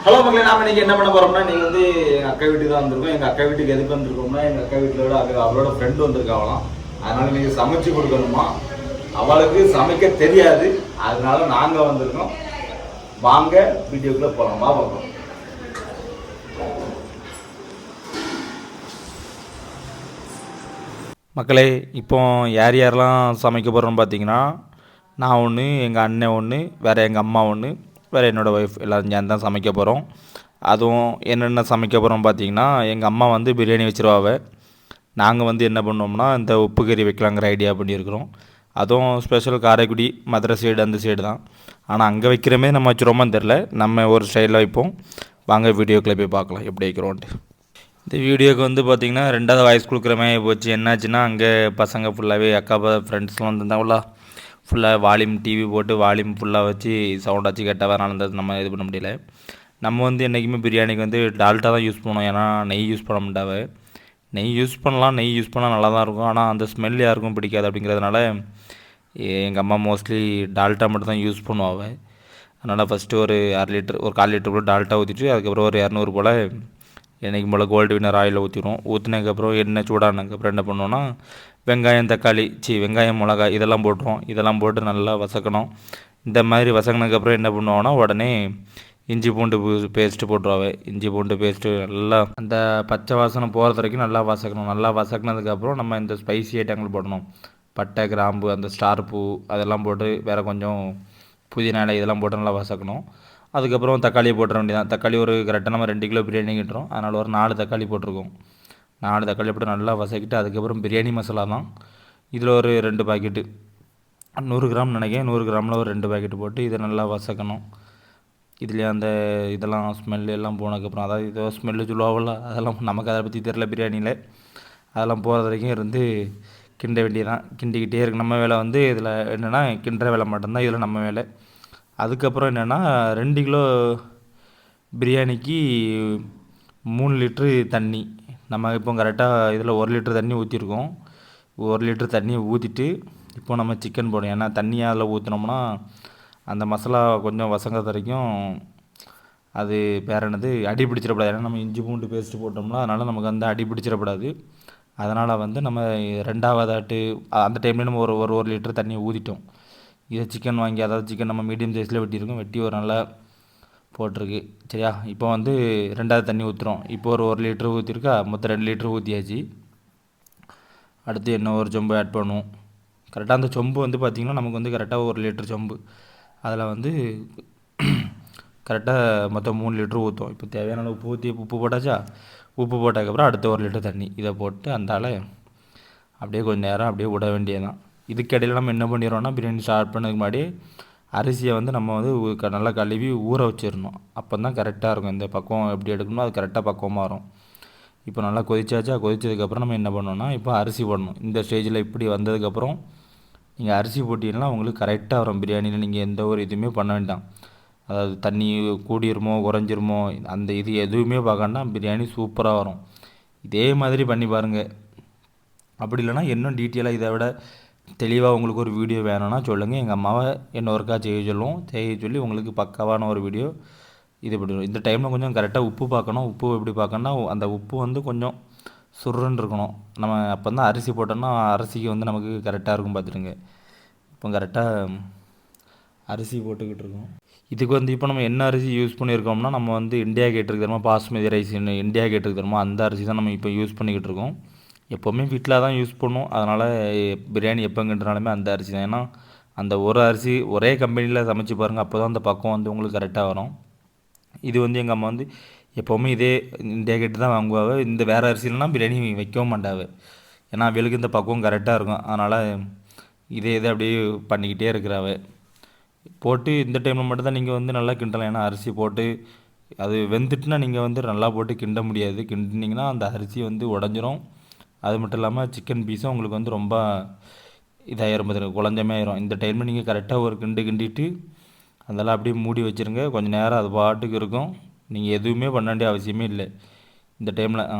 Hello மக்களே, நாம இன்னைக்கு என்ன பண்ண போறோம்னா, நீங்க வந்து எங்க அக்கா வீட்டுக்கு தான் வந்திருக்கோம். எங்க அக்கா வீட்டுக்கு எதுக்கு வந்திருக்கோம்னா, எங்க அக்கா வீட்டுல அவளோட ஃப்ரெண்டு வந்திருக்காங்களாம். அதனால நீங்க சமைச்சு கொடுக்கணுமா. அவளுக்கு சமைக்க தெரியாது, அதனால நாங்க வந்திருக்கோம். வாங்க வீடியோக்குள்ள போலாம். வா பார்ப்போம். மக்களே, இப்போ யார் யாரெல்லாம் சமைக்க போகிறோன்னு பார்த்தீங்கன்னா, நான் ஒன்று, எங்கள் அண்ணன் ஒன்று, வேறு எங்கள் அம்மா ஒன்று, வேறு என்னோடய ஒய்ஃப் எல்லோரும் சேர்ந்து தான் சமைக்க போகிறோம். அதுவும் என்னென்ன சமைக்க போகிறோம் பார்த்தீங்கன்னா, எங்கள் அம்மா வந்து பிரியாணி வச்சுருவாங்க. நாங்கள் வந்து என்ன பண்ணோம்னா, இந்த உப்பு கறி வைக்கலாங்கிற ஐடியா பண்ணியிருக்கிறோம். அதுவும் ஸ்பெஷல் காரைக்குடி மதுரை சைடு அந்த சைடு தான். ஆனால் அங்கே வைக்கிறமே நம்ம வச்சுருவோமான்னு தெரில, நம்ம ஒரு ஸ்டைலில் வைப்போம். வாங்க வீடியோக்குள்ளே போய் பார்க்கலாம் எப்படி வைக்கிறோன்ட்டு. இந்த வீடியோக்கு வந்து பார்த்திங்கன்னா 2வது வாய்ஸ் கொடுக்குற மாதிரி போச்சு. என்னாச்சுன்னா, அங்கே பசங்க ஃபுல்லாகவே அக்கா ஃப்ரெண்ட்ஸ்லாம் வந்துருந்தாங்களா, ஃபுல்லாக வால்யூம் டிவி போட்டு வால்யூம் ஃபுல்லாக வச்சு சவுண்ட் வச்சு கேட்டால் அதனால இருந்தது நம்ம இது பண்ண முடியல. நம்ம வந்து என்றைக்குமே பிரியாணிக்கு வந்து டால்ட்டா தான் யூஸ் பண்ணுவோம். ஏன்னா நெய் யூஸ் பண்ண மாட்டாவே. நெய் யூஸ் பண்ணலாம், நெய் யூஸ் பண்ணால் நல்லா தான் இருக்கும். ஆனால் அந்த ஸ்மெல் யாருக்கும் பிடிக்காது. அப்படிங்கிறதுனால எங்கள் அம்மா மோஸ்ட்லி டால்ட்டா மட்டும் தான் யூஸ் பண்ணுவாங்க. அதனால் ஃபஸ்ட்டு ஒரு 1/2 லிட்டர் ஒரு 1/4 லிட்டர் போல் டால்ட்டா ஊற்றிட்டு, அதுக்கப்புறம் ஒரு 200 போல் என்றைக்கும் போல் கோல்டு வின்னர் ஆயிலில் ஊற்றிடுவோம். ஊற்றினதுக்கப்புறம் எண்ணெய் சூடானதுக்கப்புறம் என்ன பண்ணுவோன்னா, வெங்காயம் தக்காளி வெங்காயம் மிளகாய் இதெல்லாம் போட்டுருவோம். இதெல்லாம் போட்டு நல்லா வதக்கணும். இந்த மாதிரி வதங்கினதுக்கப்புறம் என்ன பண்ணுவோன்னா, உடனே இஞ்சி பூண்டு பேஸ்ட்டு போட்டுருவாங்க. இஞ்சி பூண்டு பேஸ்ட்டு நல்லா அந்த பச்சை வாசனை போகிறது வரைக்கும் நல்லா வதக்கணும். நல்லா வதக்கினதுக்கப்புறம் நம்ம இந்த ஸ்பைசி ஐட்டங்கள் போடணும். பட்டை, கிராம்பு, அந்த ஸ்டார் பூ அதெல்லாம் போட்டு, வேறு கொஞ்சம் புதினா இலை இதெல்லாம் போட்டு நல்லா வதக்கணும். அதுக்கப்புறம் தக்காளியை போட்டுற வேண்டியதான். தக்காளி ஒரு கரெக்டாக நம்ம 2 கிலோ பிரியாணி கிட்டுறோம். அதனால் ஒரு 4 தக்காளி போட்டிருக்கோம். 4 தக்காளி போட்டு நல்லா வதக்கிட்டு, அதுக்கப்புறம் பிரியாணி மசாலா தான். இதில் ஒரு 2 பாக்கெட்டு 100 கிராம் நினைக்கிறேன். 100 கிராமில் ஒரு 2 பாக்கெட்டு போட்டு இதை நல்லா வதக்கணும். இதுலேயே அந்த இதெல்லாம் ஸ்மெல்லு எல்லாம் போனதுக்கப்புறம், அதாவது ஏதோ ஸ்மெல்லு சொல்லுவாங்கள்ல, அதெல்லாம் நமக்கு அதை பற்றி தெரில பிரியாணியில். அதெல்லாம் போகிறது வரைக்கும் இருந்து கிண்ட வேண்டியதான். கிண்டிக்கிட்டே இருக்கு. நம்ம வேலை வந்து இதில் என்னென்னா, கிண்டுற வேலை மட்டும்தான் இதில் நம்ம வேலை. அதுக்கப்புறம் என்னென்னா, 2 கிலோ பிரியாணிக்கு 3 லிட்ரு தண்ணி. நம்ம இப்போ கரெக்டாக இதில் 1 லிட்ரு தண்ணி ஊற்றிருக்கோம். 1 லிட்ரு தண்ணியை ஊற்றிட்டு இப்போ நம்ம சிக்கன் போடணும். ஏன்னா தண்ணியை அதில் ஊற்றினோம்னா அந்த மசாலா கொஞ்சம் வசங்கிறது வரைக்கும் அது பேர் என்னது அடி பிடிச்சிடக்கூடாது. ஏன்னா நம்ம இஞ்சி பூண்டு பேஸ்ட்டு போட்டோம்னா, அதனால் நமக்கு வந்து அடி பிடிச்சிடக்கூடாது. அதனால் வந்து நம்ம 2வதாட்டு அந்த டைம்லேயே நம்ம ஒரு லிட்டர் தண்ணியை ஊற்றிட்டோம். இதை சிக்கன் வாங்கி, அதாவது சிக்கன் நம்ம மீடியம் சைஸில் வெட்டியிருக்கோம். வெட்டி ஒரு நல்லா போட்டிருக்கு. சரியா, இப்போ வந்து 2வது தண்ணி ஊற்றுறோம். இப்போ ஒரு லிட்ரு ஊற்றிருக்கா, மொத்தம் 2 லிட்ரு ஊற்றியாச்சு. அடுத்து என்ன ஒரு சொம்பு ஆட் பண்ணுவோம். கரெக்டாக அந்த சொம்பு வந்து பார்த்திங்கன்னா, நமக்கு வந்து கரெக்டாக 1 லிட்ரு சொம்பு. அதில் வந்து கரெக்டாக மொத்தம் 3 லிட்ரு ஊற்றுவோம். இப்போ தேவையான அளவு உப்பு போட்டாச்சா. உப்பு போட்டதுக்கப்புறம் அடுத்த 1 லிட்டர் தண்ணி இதை போட்டு அந்தால அப்படியே கொஞ்சம் நேரம் அப்படியே விட வேண்டியதுதான். இதுக்கிடையில் நம்ம என்ன பண்ணிடுறோம்னா, பிரியாணி ஸ்டார்ட் பண்ணதுக்கு முன்னாடி அரிசியை வந்து நம்ம வந்து நல்லா கழுவி ஊற வச்சிடணும். அப்போ தான் கரெக்டாக இருக்கும். இந்த பக்குவம் எப்படி எடுக்கணுமோ அது கரெக்டாக பக்குவமாக வரும். இப்போ நல்லா கொதிச்சாச்சா. கொதிச்சதுக்கப்புறம் நம்ம என்ன பண்ணோம்னா, இப்போ அரிசி போடணும். இந்த ஸ்டேஜில் இப்படி வந்ததுக்கப்புறம் நீங்கள் அரிசி போட்டிங்கன்னா உங்களுக்கு கரெக்டாக வரும். பிரியாணியில் நீங்கள் எந்த ஒரு இதுவுமே பண்ண வேண்டாம். அதாவது தண்ணி கூடிருமோ குறைஞ்சிருமோ அந்த இது எதுவுமே பார்க்கண்டா, பிரியாணி சூப்பராக வரும். இதே மாதிரி பண்ணி பாருங்கள். அப்படி இல்லைனா இன்னும் டீட்டெயிலாக இதை விட தெளிவாக உங்களுக்கு ஒரு வீடியோ வேணும்னா சொல்லுங்கள். எங்கள் அம்மாவை என்ன ஒருக்கா செய்ய சொல்லி உங்களுக்கு பக்காவான ஒரு வீடியோ இது பண்ணிடுவோம். இந்த டைமில் கொஞ்சம் கரெக்டாக உப்பு பார்க்கணும். உப்பு எப்படி பார்க்கணுன்னா, அந்த உப்பு வந்து கொஞ்சம் சுருன்னு இருக்கணும். நம்ம அப்போ தான் அரிசி போட்டோம்னா அரிசிக்கு வந்து நமக்கு கரெக்டாக இருக்கும். பார்த்துடுங்க. இப்போ கரெக்டாக அரிசி போட்டுக்கிட்டு இருக்கோம். இதுக்கு வந்து இப்போ நம்ம என்ன அரிசி யூஸ் பண்ணியிருக்கோம்னா, நம்ம வந்து இந்தியா கேட் இருக்கு தெரியுமா, பாஸ்மதி ரைஸ் இந்தியா கேட் இருக்கு தெரியுமா, அந்த அரிசி தான் நம்ம இப்போ யூஸ் பண்ணிக்கிட்டு இருக்கோம். எப்போவுமே வீட்டில் தான் யூஸ் பண்ணுவோம். அதனால் பிரியாணி எப்போங்கிட்டனாலுமே அந்த அரிசி தான். ஏன்னா அந்த ஒரு அரிசி ஒரே கம்பெனியில் சமைச்சு பாருங்கள். அப்போ தான் அந்த பக்கம் வந்து உங்களுக்கு கரெக்டாக வரும். இது வந்து எங்கள் அம்மா வந்து எப்போவுமே இதே இந்தியா கேட்டு தான் வாங்குவாங்க. இந்த வேறு அரிசிலலாம் பிரியாணி வைக்கவும் மாட்டாங்க. ஏன்னா அவளுக்கு இந்த பக்குவம் கரெக்டாக இருக்கும். அதனால் இதே அப்படியே பண்ணிக்கிட்டே இருக்கிறாவ. போட்டு இந்த டைமில் மட்டும் தான் நீங்கள் வந்து நல்லா கிண்டலாம். ஏன்னா அரிசி போட்டு அது வெந்துட்டுனா நீங்கள் வந்து நல்லா போட்டு கிண்ட முடியாது. கிண்டினீங்கன்னா அந்த அரிசி வந்து உடஞ்சிரும். அது மட்டும் இல்லாமல் சிக்கன் பீஸும் உங்களுக்கு வந்து ரொம்ப இதாகிரும், பார்த்துருங்க, குழஞ்சமே ஆயிரும். இந்த டைமில் நீங்கள் கரெக்டாக ஒரு கிண்டிட்டு அதெல்லாம் அப்படியே மூடி வச்சுருங்க. கொஞ்சம் நேரம் அது பாட்டுக்கு இருக்கும். நீங்கள் எதுவுமே பண்ண வேண்டிய அவசியமே இல்லை. இந்த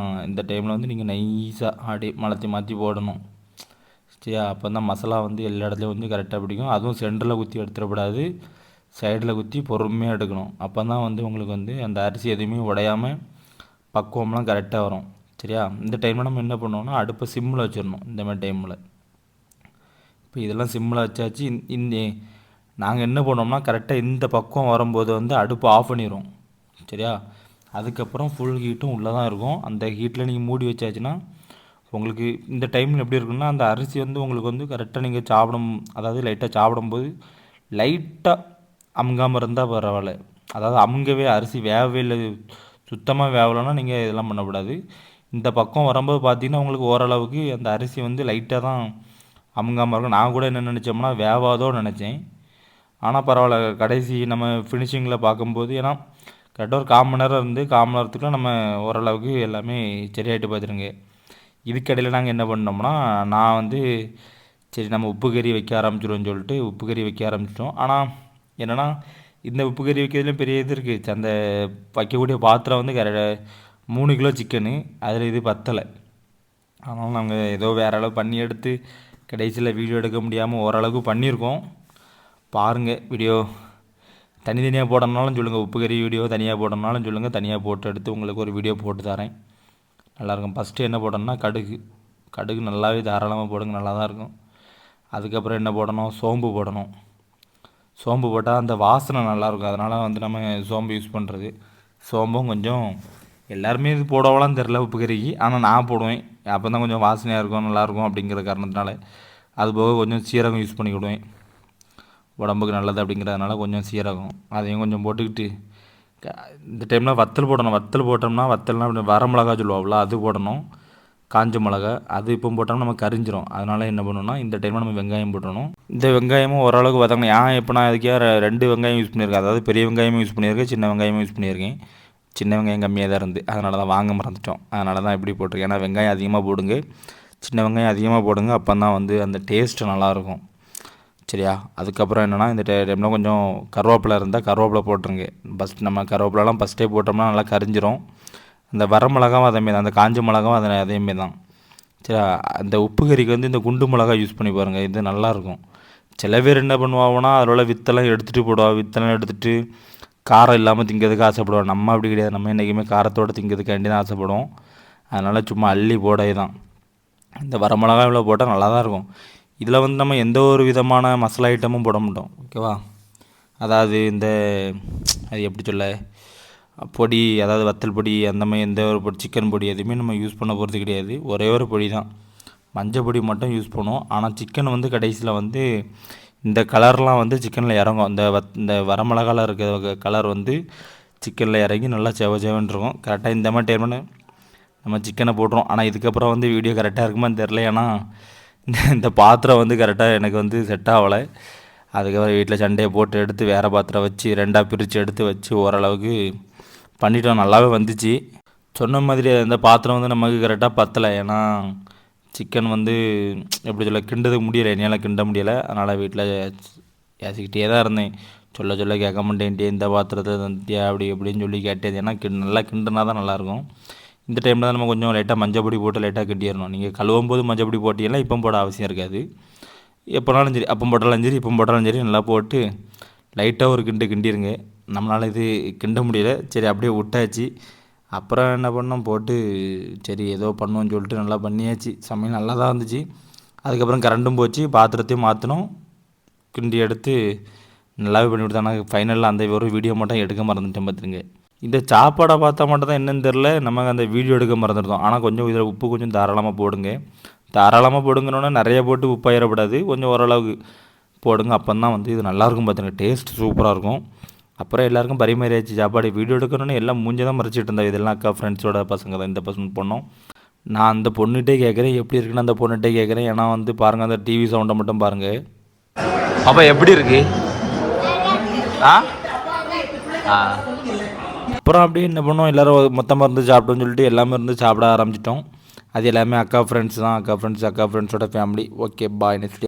டைமில் வந்து நீங்கள் நைஸாக அப்படியே மாற்றி போடணும். சரியா, அப்போ தான் மசாலா வந்து எல்லா இடத்துலையும் வந்து கரெக்டாக பிடிக்கும். அதுவும் சென்டரில் ஊற்றி எடுத்துடக்கூடாது. சைடில் குத்தி பொறுமையாக எடுக்கணும். அப்போ தான் வந்து உங்களுக்கு வந்து அந்த அரிசி எதுவுமே உடையாமல் பக்குவம்லாம் கரெக்டாக வரும். சரியா? இந்த டைமில் நம்ம என்ன பண்ணுவோம்னா அடுப்பை சிம்மில் வச்சிடணும். இந்த மாதிரி டைமில் இப்போ இதெல்லாம் சிம்மில் வச்சாச்சு. இந்த நாங்கள் என்ன பண்ணோம்னா கரெக்டாக இந்த பக்கம் வரும்போது வந்து அடுப்பு ஆஃப் பண்ணிடுவோம். சரியா? அதுக்கப்புறம் ஃபுல் ஹீட்டும் உள்ளே தான் இருக்கும். அந்த ஹீட்டில் நீங்கள் மூடி வச்சாச்சுன்னா உங்களுக்கு இந்த டைமில் எப்படி இருக்குன்னா அந்த அரிசி வந்து உங்களுக்கு வந்து கரெக்டாக நீங்கள் அதாவது லைட்டாக சாப்பிடும்போது லைட்டாக அமுங்காமல் இருந்தால் பரவாயில்ல. அதாவது அமுங்கவே அரிசி வேகவே இல்லை, சுத்தமாக வேகலைன்னா நீங்கள் இதெல்லாம் பண்ணக்கூடாது. இந்த பக்கம் வரும்போது பார்த்தீங்கன்னா உங்களுக்கு ஓரளவுக்கு அந்த அரிசி வந்து லைட்டாக தான் அமுங்காமல் இருக்கும். நான் கூட என்ன நினச்சோம்னா வேவாதோன்னு நினச்சேன். ஆனால் பரவாயில்ல, கடைசி நம்ம ஃபினிஷிங்கில் பார்க்கும்போது ஏன்னா கரெக்டாக ஒரு 1/4 மணி நேரம் இருந்து 1/4 மணி நேரத்துக்குள்ள நம்ம ஓரளவுக்கு எல்லாமே சரியாயிட்டு பார்த்துருங்க. இதுக்கடையில் நாங்கள் என்ன பண்ணோம்னா நான் வந்து சரி நம்ம உப்பு கறி வைக்க ஆரம்பிச்சிடுவோம்னு சொல்லிட்டு உப்பு கறி வைக்க ஆரம்பிச்சிட்டோம். ஆனால் என்னென்னா இந்த உப்பு கறி வைக்கிறதுலையும் பெரிய இது இருக்குது. அந்த வைக்கக்கூடிய பாத்திரம் வந்து 3 கிலோ சிக்கனு, அதில் இது பத்தலை. அதனால் நாங்கள் ஏதோ வேறு அளவு பண்ணி எடுத்து கடைசியில் வீடியோ எடுக்க முடியாமல் ஓரளவுக்கு பண்ணியிருக்கோம். பாருங்கள், வீடியோ தனித்தனியாக போடணுனாலும் சொல்லுங்கள், உப்பு கறி வீடியோ தனியாக போடணுனாலும் சொல்லுங்கள், தனியாக போட்டு எடுத்து உங்களுக்கு ஒரு வீடியோ போட்டு தரேன். நல்லாயிருக்கும். ஃபஸ்ட்டு என்ன போடணும்னா கடுகு நல்லாவே தாராளமாக போடுங்க, நல்லா தான் இருக்கும். அதுக்கப்புறம் என்ன போடணும், சோம்பு போடணும். சோம்பு போட்டால் அந்த வாசனை நல்லாயிருக்கும். அதனால் வந்து நம்ம சோம்பு யூஸ் பண்ணுறது. சோம்பும் கொஞ்சம் எல்லாருமே இது போடவலாம் தெரில உப்பு கறிக்கு, ஆனால் நான் போடுவேன். அப்போ தான் கொஞ்சம் வாசனையாக இருக்கும், நல்லாயிருக்கும் அப்படிங்கிற காரணத்தினால. அதுபோக கொஞ்சம் சீரகம் யூஸ் பண்ணிக்கிடுவேன், உடம்புக்கு நல்லது அப்படிங்கிறதுனால கொஞ்சம் சீரகம் அதையும் கொஞ்சம் போட்டுக்கிட்டு இந்த டைமில் வத்தல் போடணும். வத்தல் போட்டோம்னா வத்தல்னால் அப்படி வரமிளகா சொல்லுவாங்களா, அது போடணும். காஞ்ச மிளகா அது இப்போ போட்டோம்னா நம்ம கரிஞ்சிரும். அதனால் என்ன பண்ணணும்னா இந்த டைமில் நம்ம வெங்காயம் போட்டுடணும். இந்த வெங்காயமும் ஓரளவுக்கு வதங்கணும். இப்போ நான் இதுக்கே 2 வெங்காயம் யூஸ் பண்ணியிருக்கேன். அதாவது பெரிய வெங்காயமும் யூஸ் பண்ணியிருக்கேன், சின்ன வெங்காயமும் யூஸ் பண்ணியிருக்கேன். சின்ன வெங்காயம் கம்மியாக தான் இருந்து, அதனால தான் வாங்க மறந்துட்டோம். அதனால தான் இப்படி போட்டிருக்கேன். ஏன்னா வெங்காயம் அதிகமாக போடுங்க, சின்ன வெங்காயம் அதிகமாக போடுங்க. அப்போ தான் வந்து அந்த டேஸ்ட்டு நல்லாயிருக்கும். சரியா? அதுக்கப்புறம் என்னென்னா இந்த டைமில் கொஞ்சம் கருவேப்பிலை இருந்தால் கருவேப்பிலை போட்டுருங்க. நம்ம கருவேப்பிலலாம் ஃபஸ்ட்டே போட்டோம்னா நல்லா கரிஞ்சிரும். அந்த வரமிளகாவும் அதேமாரி தான், அந்த காஞ்ச மிளகாவும் அதேமாரி தான். சரி, அந்த உப்பு கறிக்கு வந்து இந்த குண்டு மிளகா யூஸ் பண்ணி பாருங்கள், இது நல்லாயிருக்கும். சில பேர் என்ன பண்ணுவாங்கன்னா அதில் உள்ள வித்தெல்லாம் எடுத்துகிட்டு போடுவா. வித்தெல்லாம் எடுத்துகிட்டு காரம் இல்லாமல் திங்கிறதுக்கு ஆசைப்படுவோம். நம்ம அப்படி கிடையாது, நம்ம என்றைக்குமே காரத்தோடு திங்கிறதுக்காண்டி தான் ஆசைப்படுவோம். அதனால் சும்மா அள்ளி போடவே தான். இந்த வரமிளகா இவ்வளோ போட்டால் நல்லா தான் இருக்கும். இதில் வந்து நம்ம எந்த ஒரு விதமான மசாலா ஐட்டமும் போட மாட்டோம். ஓகேவா? அதாவது அது எப்படி சொல்ல, பொடி, அதாவது வத்தல் பொடி அந்த மாதிரி எந்த ஒரு பொடி, சிக்கன் பொடி எதுவுமே நம்ம யூஸ் பண்ண போகிறது கிடையாது. ஒரே ஒரு பொடி தான், மஞ்சள் பொடி மட்டும் யூஸ் பண்ணுவோம். ஆனால் சிக்கன் வந்து கடைசியில் வந்து இந்த கலர்லாம் வந்து சிக்கனில் இறங்கும். இந்த வரமிளகாவில் இருக்கிற கலர் வந்து சிக்கனில் இறங்கி நல்லா செவன்னு இருக்கும். கரெக்டாக இந்த மாதிரி டைமில் நம்ம சிக்கனை போட்டுரும். ஆனால் இதுக்கப்புறம் வந்து வீடியோ கரெக்டாக இருக்குமான்னு தெரில. ஏன்னா இந்த பாத்திரம் வந்து கரெக்டாக எனக்கு வந்து செட் ஆகலை. அதுக்கப்புறம் வீட்டில் சண்டையை போட்டு எடுத்து வேறு பாத்திரம் வச்சு 2ஆக பிரித்து எடுத்து வச்சு ஓரளவுக்கு பண்ணிட்டோம். நல்லாவே வந்துச்சு. சொன்ன மாதிரி அந்த பாத்திரம் வந்து நமக்கு கரெக்டாக பத்தலை. ஏன்னா சிக்கன் வந்து எப்படி சொல்ல கிண்டதுக்கு முடியலை, என்னால் கிண்ட முடியலை. அதனால் வீட்டில் ஏசிக்கிட்டே தான் இருந்தேன். சொல்ல கேட்க மாட்டேன்ட்டே, இந்த பாத்திரத்தை தந்தியா அப்படி எப்படின்னு சொல்லி கேட்டேன். ஏன்னா நல்லா கிண்டுனா தான் நல்லாயிருக்கும். இந்த டைமில் தான் நம்ம கொஞ்சம் லைட்டாக மஞ்சள் பொடி போட்டு லைட்டாக கிண்டிடணும். நீங்கள் கழுவும் போது மஞ்சள் பொடி போட்டிங்கன்னா இப்போ போட அவசியம் இருக்காது. எப்போனாலும் சரி, அப்போ போட்டாலும் சரி இப்போ போட்டாலும் சரி நல்லா போட்டு லைட்டாக ஒரு கிண்டிருங்க. நம்மளால் இது கிண்ட முடியல, சரி அப்படியே விட்டாச்சு. அப்புறம் என்ன பண்ணோம், போட்டு சரி ஏதோ பண்ணுவோன்னு சொல்லிட்டு நல்லா பண்ணியாச்சு. சமையல் நல்லா தான் இருந்துச்சு. அதுக்கப்புறம் கரண்ட்டும் போச்சு, பாத்திரத்தையும் மாற்றினோம், கிண்டி எடுத்து நல்லாவே பண்ணி கொடுத்தாங்க. ஃபைனலில் அந்த ஒரு வீடியோ மட்டும் எடுக்க மறந்துட்டேன் பார்த்துருங்க. இந்த சாப்பாடை பார்த்தா மட்டும் தான் என்னென்னு தெரில, நமக்கு அந்த வீடியோ எடுக்க மறந்துட்டோம். ஆனால் கொஞ்சம் இதில் உப்பு கொஞ்சம் தாராளமாக போடுங்க. தாராளமாக போடுங்கன்னொன்னே நிறைய போட்டு உப்பு ஆயிடக்கூடாது, கொஞ்சம் ஓரளவுக்கு போடுங்க. அப்போ தான் வந்து இது நல்லாயிருக்கும் பார்த்துங்க, டேஸ்ட் சூப்பராக இருக்கும். அப்புறம் எல்லாருக்கும் பரிமாறியாச்சு சாப்பாடு. வீடியோ எடுக்கணுன்னு எல்லாம் மூஞ்சி தான் மறைச்சிட்டு இருந்தாங்க. இதெல்லாம் அக்கா ஃப்ரெண்ட்ஸோட பசங்க தான், இந்த பசங்க பொண்ணும். நான் அந்த பொண்ணுகிட்டே கேட்குறேன் எப்படி இருக்குன்னு, அந்த பொண்ணுகிட்டே கேட்குறேன். ஏன்னா வந்து பாருங்கள், அந்த டிவி சவுண்டை மட்டும் பாருங்கள். அப்போ எப்படி இருக்கு? அப்புறம் அப்படியே என்ன பண்ணோம், எல்லோரும் மொத்தமாக இருந்து சாப்பிட்டோன்னு சொல்லிட்டு எல்லாமே இருந்து சாப்பிட ஆரம்பிச்சிட்டோம். அது எல்லாமே அக்கா ஃப்ரெண்ட்ஸ் தான், அக்கா ஃப்ரெண்ட்ஸோட ஃபேமிலி. ஓகே, பாய், நெக்ஸ்ட்.